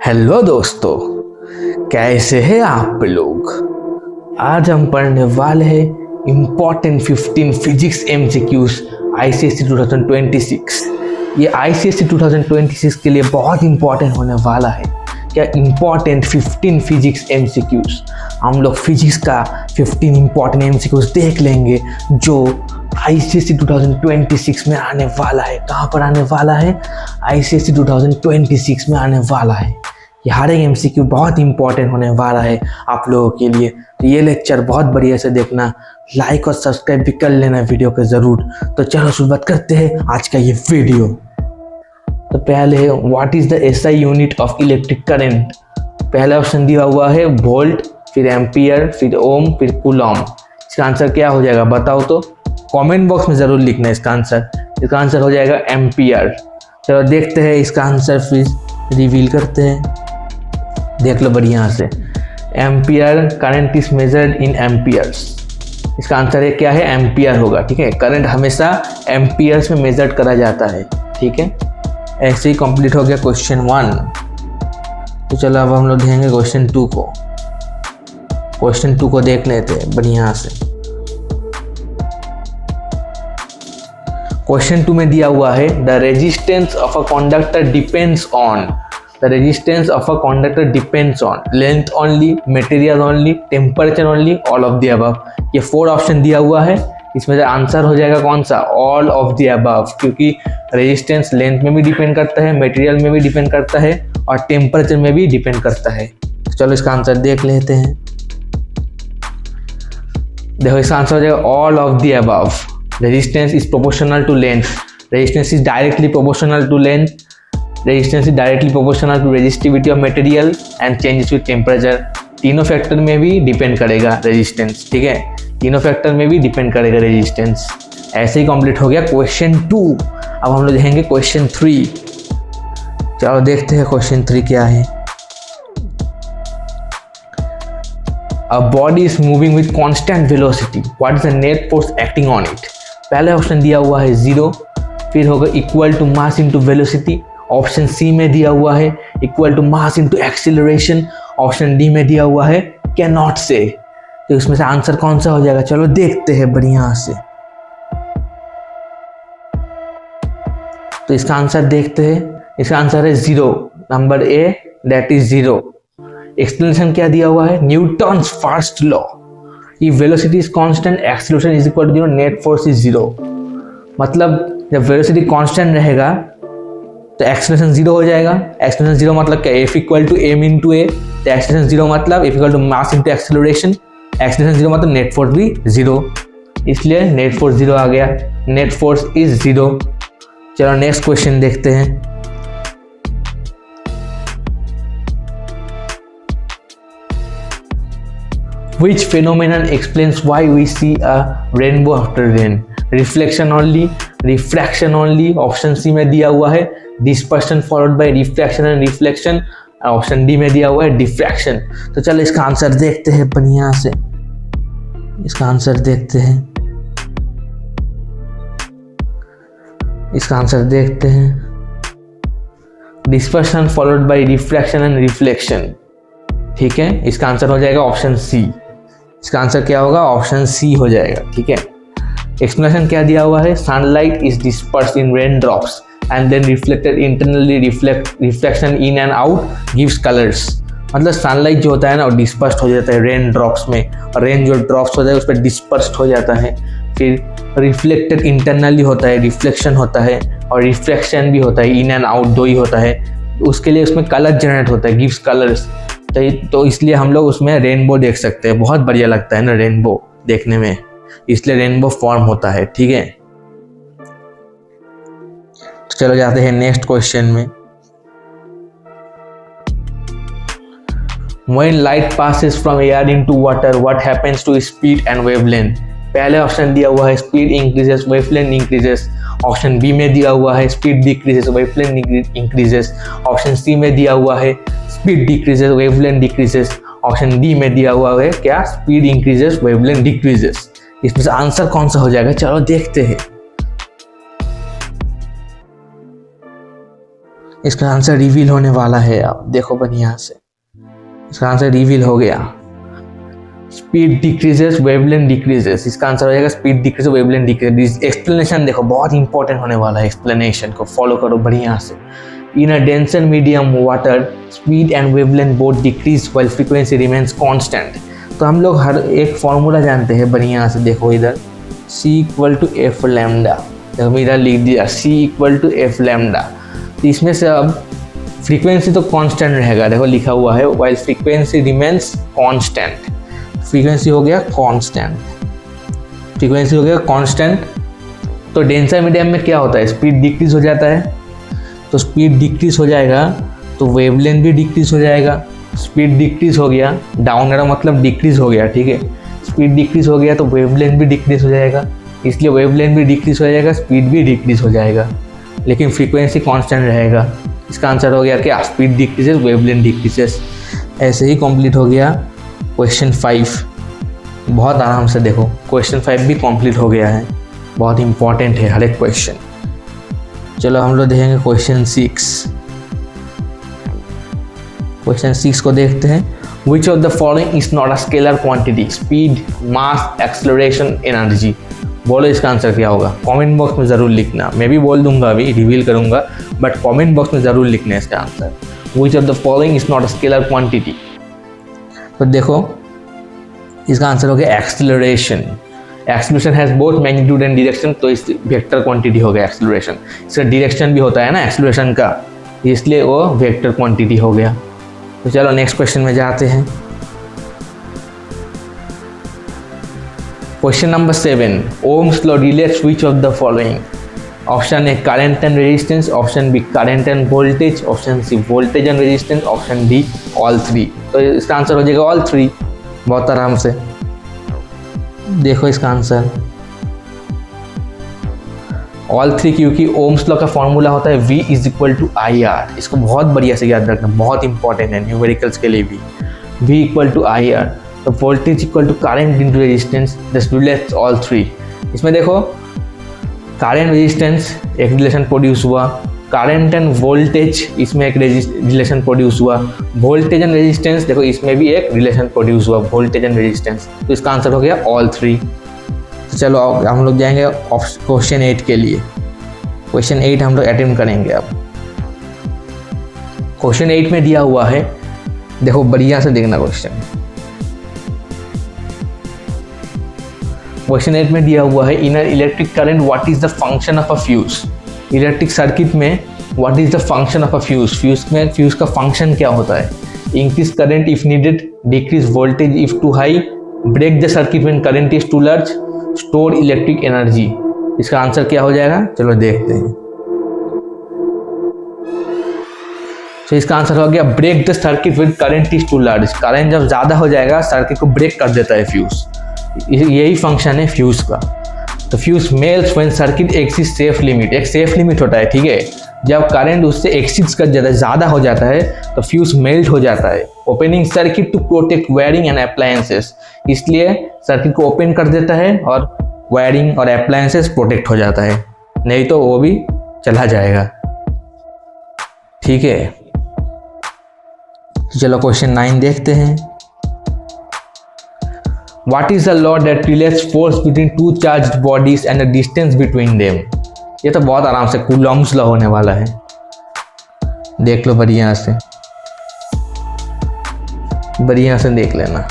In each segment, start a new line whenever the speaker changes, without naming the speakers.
Hello दोस्तों, कैसे हैं आप लोग। आज हम पढ़ने वाले हैं इम्पॉर्टेंट 15 फिजिक्स एमसीक्यूज आईसीएसई 2026। ये आईसीएसई 2026 के लिए बहुत इम्पॉर्टेंट होने वाला है। क्या इम्पॉर्टेंट 15 फिजिक्स एमसीक्यूज, हम लोग फिजिक्स का 15 इम्पॉर्टेंट एमसीक्यूज देख लेंगे जो आईसीएसई 2026 में आने वाला है। कहाँ पर आने वाला है? आईसीएसई 2026 में आने वाला है। ये हर एक एमसीक्यू बहुत इंपॉर्टेंट होने वाला है आप लोगों के लिए। तो ये लेक्चर बहुत बढ़िया से देखना, लाइक और सब्सक्राइब भी कर लेना वीडियो को ज़रूर। तो चलो शुरुआत करते हैं आज का ये वीडियो। तो पहले है what is the SI unit of electric current. पहला ऑप्शन दिया हुआ है वोल्ट, फिर एम्पियर, फिर ओम, फिर कूलॉम। इसका आंसर क्या हो जाएगा बताओ तो? कमेंट बॉक्स में ज़रूर लिखना इसका आंसर। इसका आंसर हो जाएगा एम्पियर। चलो देखते हैं इसका आंसर, फिर रिवील करते हैं। देख लो बढ़िया से। Ampere, current is measured in amperes. इसका आंसर है क्या है? एम्पियर होगा। ठीक है, करंट हमेशा एम्पियर्स में मेजर्ड करा जाता है। ठीक है, ऐसे ही कंप्लीट हो गया क्वेश्चन 1। तो चलो अब हम लोग देखेंगे क्वेश्चन 2 को। क्वेश्चन 2 को देख लेते हैं बढ़िया से। क्वेश्चन 2 में दिया हुआ है the resistance of a conductor depends on. The resistance of a conductor depends on length only, material only, temperature only, all of the above. ये 4 ऑप्शन दिया हुआ है। इसमें से आंसर हो जाएगा कौन सा? ऑल ऑफ द अबव, क्योंकि रेजिस्टेंस लेंथ में भी डिपेंड करता है, मटेरियल में भी डिपेंड करता है और टेम्परेचर में भी डिपेंड करता है। तो चलो इसका आंसर देख लेते हैं। देखो इसका आंसर हो जाएगा all of the above. Resistance is proportional to length. Resistance is directly proportional to length. Resistance is directly proportional to resistivity of material and changes with temperature. तीनों फैक्टर में भी डिपेंड करेगा रेजिस्टेंस। ठीक है, तीनों factor में भी depend करेगा रेजिस्टेंस। ऐसे ही कंप्लीट हो गया क्वेश्चन 2। अब हम लोग देखेंगे क्वेश्चन 3। चलो देखते हैं क्वेश्चन 3 क्या है। A body is moving with constant velocity. What is the net force acting on it? पहला ऑप्शन दिया हुआ है 0, फिर होगा equal to mass into velocity. Option C में दिया हुआ है equal to mass into acceleration. Option D में दिया हुआ है कैन नॉट से। तो इसमें से आंसर कौन सा हो जाएगा? चलो देखते हैं बढ़िया से। तो इसका आंसर देखते हैं। इसका आंसर है 0, number A, that is 0। Explanation क्या दिया हुआ है? Newton's first law. If velocity is constant, acceleration is equal to 0, net force is 0। मतलब जब वेलोसिटी कांस्टेंट रहेगा तो एक्सेलरेशन 0 हो जाएगा। एक्सेलरेशन 0 मतलब क्या? F equal to M into A. तो एक्सेलरेशन 0 मतलब F equal to mass into acceleration. Acceleration 0 मतलब नेट फोर्स भी 0, इसलिए नेट फोर्स 0 आ गया। Net force is 0। चलो नेक्स्ट क्वेश्चन देखते हैं। Which phenomenon explains why we see a rainbow after rain? Reflection only, refraction only। Option C में दिया हुआ है dispersion followed by refraction and reflection। Option D में दिया हुआ है diffraction। तो चलो इसका आंसर देखते हैं बढ़िया से। इसका आंसर देखते हैं। इसका आंसर देखते हैं। dispersion followed by refraction and reflection। ठीक है, इसका आंसर हो जाएगा ऑप्शन सी। इसका आंसर क्या होगा? ऑप्शन सी हो जाएगा। ठीक है, एक्सप्लेनेशन क्या दिया हुआ है? Sunlight is dispersed in rain drops and then reflected internally. Reflection in and out gives colours. मतलब सनलाइट जो होता है ना वो डिस्पर्स्ड हो जाता है रेन ड्रॉप्स में, और रेन जो ड्रॉप्स होता है उस पर डिस्पर्स्ड हो जाता है। फिर रिफ्लेक्टेड इंटरनली होता है, रिफ्लेक्शन होता है, और रिफ्रैक्शन भी होता है। इन एंड आउट दो ही होता है। उसके लिए उसमें कलर जनरेट होता है, गिव्स कलर्स। तो इसलिए हम लोग उसमें रेनबो देख सकते हैं। बहुत बढ़िया लगता है ना रेनबो देखने में, इसलिए रेनबो फॉर्म होता है। ठीक है, तो चलो जाते हैं नेक्स्ट क्वेश्चन में। When light passes from air into water, what happens to speed and wavelength? पहले ऑप्शन दिया हुआ है speed increases, wavelength increases. Option B में दिया हुआ है speed decreases, wavelength increases. Option C में दिया हुआ है speed decreases, wavelength decreases. Option D में दिया हुआ है क्या? Speed increases, wavelength decreases. इसमें से आंसर कौन सा हो जाएगा? चलो देखते हैं। इसका आंसर रिवील होने वाला है। अब देखो बढ़िया से, इसका आंसर रिवील हो गया। Speed decreases, wavelength decreases. इसका आंसर हो जाएगा speed decrease, wavelength decrease. Explanation देखो बहुत इंपॉर्टेंट होने वाला है, एक्सप्लेनेशन को फॉलो करो बढ़िया से। In a denser medium water speed and wavelength both decrease while frequency remains constant. तो हम लोग हर एक फॉर्मूला जानते हैं बढ़िया से। देखो इधर C equal to F lambda, देखो इधर लिख दिया C equal to F lambda. तो इसमें से अब फ्रीक्वेंसी तो कांस्टेंट रहेगा, देखो लिखा हुआ है while frequency remains constant. Frequency हो गया कांस्टेंट, फ्रीक्वेंसी हो गया कांस्टेंट। तो डेंसर मीडियम में क्या होता है, स्पीड डिक्रीज हो जाता है। तो स्पीड डिक्रीज हो जाएगा तो वेवलेंथ भी डिक्रीज हो जाएगा। स्पीड डिक्रीज हो गया, डाउन एरो मतलब डिक्रीज हो गया, ठीक है। स्पीड डिक्रीज हो गया तो वेवलेंथ भी डिक्रीज हो जाएगा, इसलिए वेवलेंथ भी डिक्रीज हो जाएगा, स्पीड भी डिक्रीज हो जाएगा, लेकिन फ्रीक्वेंसी कांस्टेंट रहेगा। इसका आंसर हो गया क्या, स्पीड डिक्रीजेस वेवलेंथ डिक्रीजेस। ऐसे ही कंप्लीट हो गया क्वेश्चन 5। बहुत आराम से देखो, क्वेश्चन 5 भी कंप्लीट हो गया है, बहुत इंपॉर्टेंट है हर एक क्वेश्चन। चलो हम लोग देखेंगे क्वेश्चन 6। क्वेश्चन 6 को देखते हैं। Which of the following is not a scalar quantity? Speed, mass, acceleration, energy. बोलो इसका आंसर क्या होगा, कमेंट बॉक्स में ज़रूर लिखना। मैं भी बोल दूंगा, अभी रिवील करूंगा, बट कमेंट बॉक्स में ज़रूर लिखना है इसका answer. Which of the following is not a scalar quantity? तो देखो इसका आंसर हो गया acceleration. Acceleration has both magnitude and direction, तो इस वेक्टर क्वांटिटी हो गया एक्सेलरेशन। इसका डायरेक्शन भी होता है ना एक्सेलरेशन का, इसलिए वो वेक्टर क्वांटिटी हो गया। तो चलो नेक्स्ट क्वेश्चन में जाते हैं। Question number 7, Ohm's law relates which of the following? Option A current and resistance, option B current and voltage, option C voltage and resistance, option D all 3। तो इसका answer हो जाएगा ऑल 3। बहुत आराम से देखो इसका आंसर ऑल 3, क्योंकि ओम्स लॉ का फॉर्मूला होता है V is equal to IR। इसको बहुत बढ़िया से याद रखना, बहुत इंपॉर्टेंट है न्यूमेरिकल्स के लिए भी। V इक्वल टू IR, तो voltage equal to current into resistance, this relates all 3। इसमें देखो करंट रेजिस्टेंस एक रिलेशन प्रोड्यूस हुआ, करंट एंड वोल्टेज इसमें एक रिलेशन प्रोड्यूस हुआ, वोल्टेज एंड रेजिस्टेंस देखो इसमें भी एक रिलेशन प्रोड्यूस हुआ, वोल्टेज एंड रेजिस्टेंस। तो इसका आंसर हो गया ऑल 3। तो चलो हम लोग जाएंगे क्वेश्चन 8 के लिए। क्वेश्चन 8 हम लोग अटेम्प्ट करेंगे। अब क्वेश्चन 8 में दिया हुआ है, देखो बढ़िया से देखना क्वेश्चन। क्वेश्चन 8 में दिया हुआ है, in electric current what is the function of a fuse? Electric circuit में what is the function of a fuse? Fuse में फ्यूज का फंक्शन क्या होता है? Increase current if needed, decrease voltage if too high, break the circuit when current is too large, store electric energy. इसका answer क्या हो जाएगा, चलो देखते हैं। तो इसका आंसर हो गया break the circuit when current is too large. Current जब ज़्यादा हो जाएगा सर्किट को ब्रेक कर देता है फ्यूज, यही फंक्शन है फ्यूज का। तो fuse melts when circuit exceeds safe limit. एक सेफ लिमिट होता है, ठीक है। जब करंट उससे एक्सीड्स कर ज़्यादा हो जाता है तो फ्यूज मेल्ट हो जाता है। Opening circuit to protect wiring and appliances, इसलिए सर्किट को ओपन कर देता है और वायरिंग और अप्लायंसेस प्रोटेक्ट हो जाता है, नहीं तो वो भी चला जाएगा, ठीक है। चलो क्वेश्चन 9 देखते हैं। What is the law that relates force between two charged bodies and the distance between them? ये तो बहुत आराम से कूलॉम्स लॉ होने वाला है, देख लो बढ़िया से देख लेना।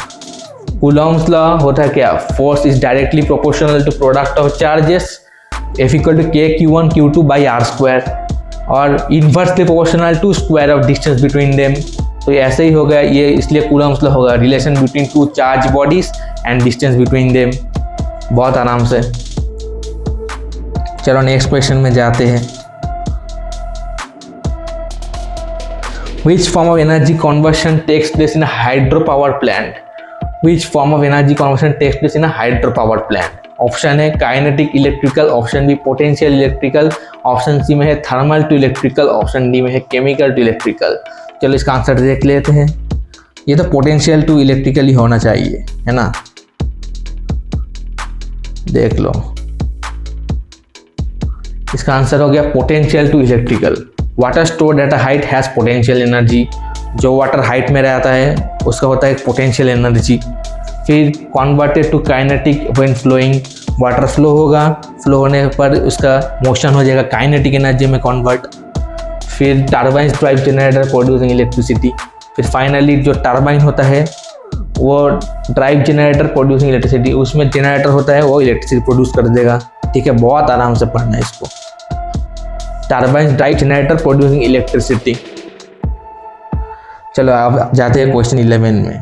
कूलॉम्स लॉ होता है क्या, force is directly proportional to product of charges F equal to Q1 Q2 by R square, और inversely proportional to square of distance between them. तो ये ऐसे ही होगा ये, इसलिए कूलॉम्स लॉ होगा relation between two charge bodies and distance between them. बहुत आराम से। चलो नेक्स्ट क्वेश्चन में जाते हैं। Which form of energy conversion takes place in a hydropower plant? Which form of energy conversion takes place in a hydropower plant? Option है kinetic electrical, option B potential electrical, option C में है thermal to electrical, option D में है chemical to electrical. चलो इसका answer देख लेते हैं। ये तो पोटेंशियल टू इलेक्ट्रिकल ही होना चाहिए, है ना। देख लो इसका आंसर हो गया potential to electrical. Water stored at a height has potential energy, जो वाटर हाइट में रहता है उसका होता है पोटेंशियल एनर्जी। फिर converted to kinetic when flowing, water flow होगा, फ्लो होने पर उसका मोशन हो जाएगा काइनेटिक एनर्जी में कन्वर्ट। फिर turbine drive generator producing electricity. फिर फाइनली जो टर्बाइन होता है वो ड्राइव जनरेटर प्रोड्यूसिंग इलेक्ट्रिसिटी, उसमें जनरेटर होता है वो इलेक्ट्रिसिटी प्रोड्यूस कर देगा। ठीक है, बहुत आराम से पढ़ना है इसको। Turbine drive generator producing electricity. चलो अब जाते हैं क्वेश्चन 11 में।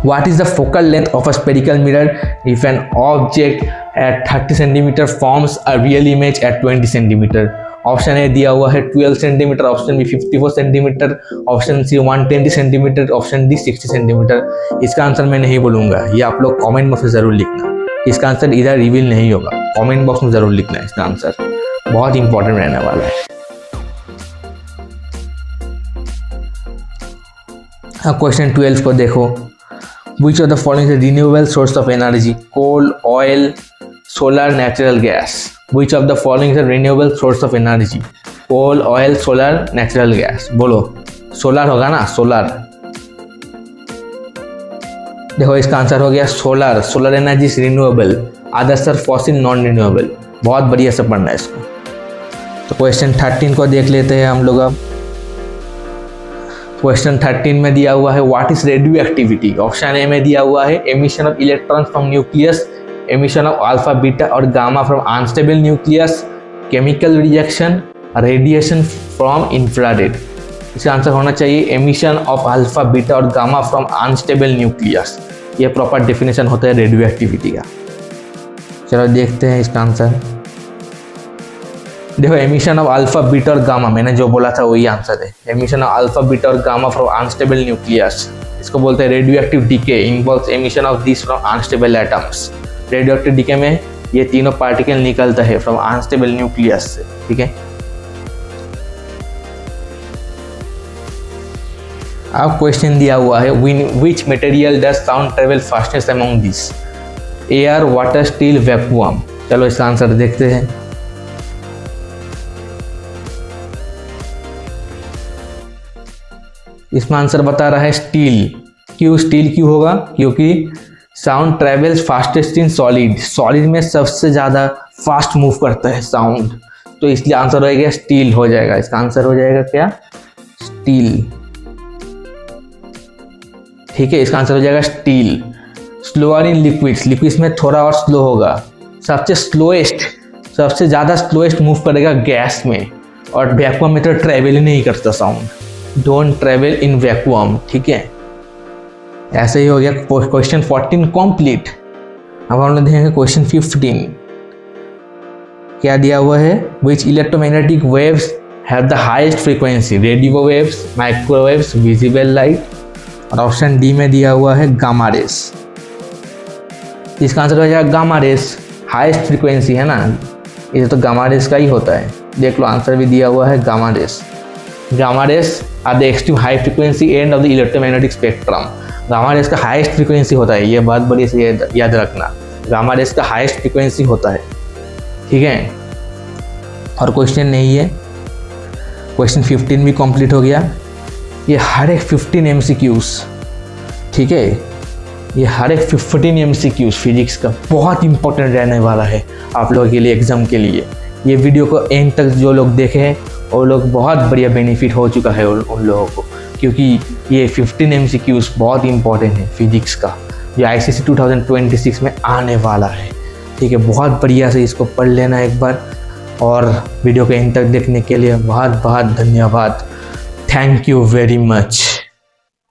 What is the focal length of a spherical mirror if an object at 30 cm forms a real image at 20 cm? Option A दिया हुआ है 12 centimetre, option B 54 centimetre, option C 120 centimetre, option D 60 centimetre. इसका answer मैं नहीं बोलूँगा, ये आप लोग कमेंट बॉक्स में ज़रूर लिखना। इसका आंसर इधर रिवील नहीं होगा, कमेंट बॉक्स में ज़रूर लिखना है इसका आंसर, बहुत इंपॉर्टेंट रहने वाला है। हाँ, क्वेश्चन 12 को देखो। Which of the following is a renewable source of energy? Coal, oil, solar, natural gas. Which of the following is a renewable source of energy? Coal, oil, solar, natural gas. बोलो, solar होगा ना, solar. देखो इसका answer हो गया solar. Solar energy is renewable, others are fossil non renewable. बहुत बढ़िया से पढ़ना है इसको। तो क्वेश्चन 13 को देख लेते हैं हम लोग अब। क्वेश्चन 13 में दिया हुआ है what is radioactivity. Option A में दिया हुआ है emission of electrons from nucleus, emission of alpha beta और gamma from unstable nucleus, chemical reaction, radiation from infrared. इसका आंसर होना चाहिए एमिशन ऑफ अल्फा बीटा और गामा फ्रॉम अनस्टेबल न्यूक्लियस। ये प्रॉपर डेफिनेशन होता है रेडियो एक्टिविटी का। चलो देखते हैं इसका आंसर। देखो एमिशन ऑफ अल्फा बीटा और गामा, मैंने जो बोला था वही आंसर है। एमिशन ऑफ अल्फा बीटा और गामा फ्रॉम अनस्टेबल न्यूक्लियस, इसको बोलते हैं radioactive decay involves emission of this from unstable atoms. Radioactive decay में ये तीनों पार्टिकल निकलता है फ्रॉम अनस्टेबल न्यूक्लियस से। ठीक है, अब क्वेश्चन दिया हुआ है which material does sound travel fastest among this? Air, water, steel, vacuum. चलो इसका आंसर देखते हैं। इसमें आंसर बता रहा है स्टील। क्यों स्टील क्यों होगा? क्योंकि sound travels fastest in solid, solid में सबसे ज़्यादा फास्ट मूव करता है साउंड, तो इसलिए आंसर हो गया स्टील हो जाएगा। इसका आंसर हो जाएगा क्या? स्टील। ठीक है, इसका आंसर हो जाएगा steel. Slower in liquids, liquids में थोड़ा और स्लो होगा। सबसे ज़्यादा स्लोएस्ट मूव करेगा गैस में, और वैक्यूम में तो ट्रेवल ही नहीं करता sound. Don't travel in vacuum. ठीक है, ऐसे ही हो गया क्वेश्चन 14 कंप्लीट। अब हम लोग देखेंगे क्वेश्चन 15। क्या दिया हुआ है? Which electromagnetic waves have the highest frequency? Radio waves, microwaves, visible light. और ऑप्शन डी में दिया हुआ है गामा रेस। इसका आंसर हो जाएगा गामा रेस। हाईएस्ट फ्रीक्वेंसी है ना, ये तो गामा रेस का ही होता है। देख लो आंसर भी दिया हुआ है gamma rays. Gamma rays are the extreme high frequency end of the electromagnetic spectrum. Gamma rays का हाईएस्ट फ्रीक्वेंसी होता है, ये बात बड़ी से याद रखना। गामा रेस का हाईएस्ट फ्रीक्वेंसी होता है। ठीक है, और क्वेश्चन नहीं है, क्वेश्चन 15 भी कंप्लीट हो गया। ये हर एक 15 MCQs, ठीक है, ये हर एक 15 MCQs फिजिक्स का बहुत इंपॉर्टेंट रहने वाला है आप लोगों के लिए एग्जाम के लिए। ये वीडियो को एंड तक जो लोग देखे हैं वो लोग बहुत बढ़िया बेनिफिट हो चुका है उन लोगों को, क्योंकि ये 15 MCQs बहुत इंपॉर्टेंट है फिजिक्स का, जो ICSE 2026 में आने वाला है। ठीक है, बहुत बढ़िया से इसको पढ़ लेना एक बार, और वीडियो को एंड तक देखने के लिए बहुत बहुत धन्यवाद। Thank you very much.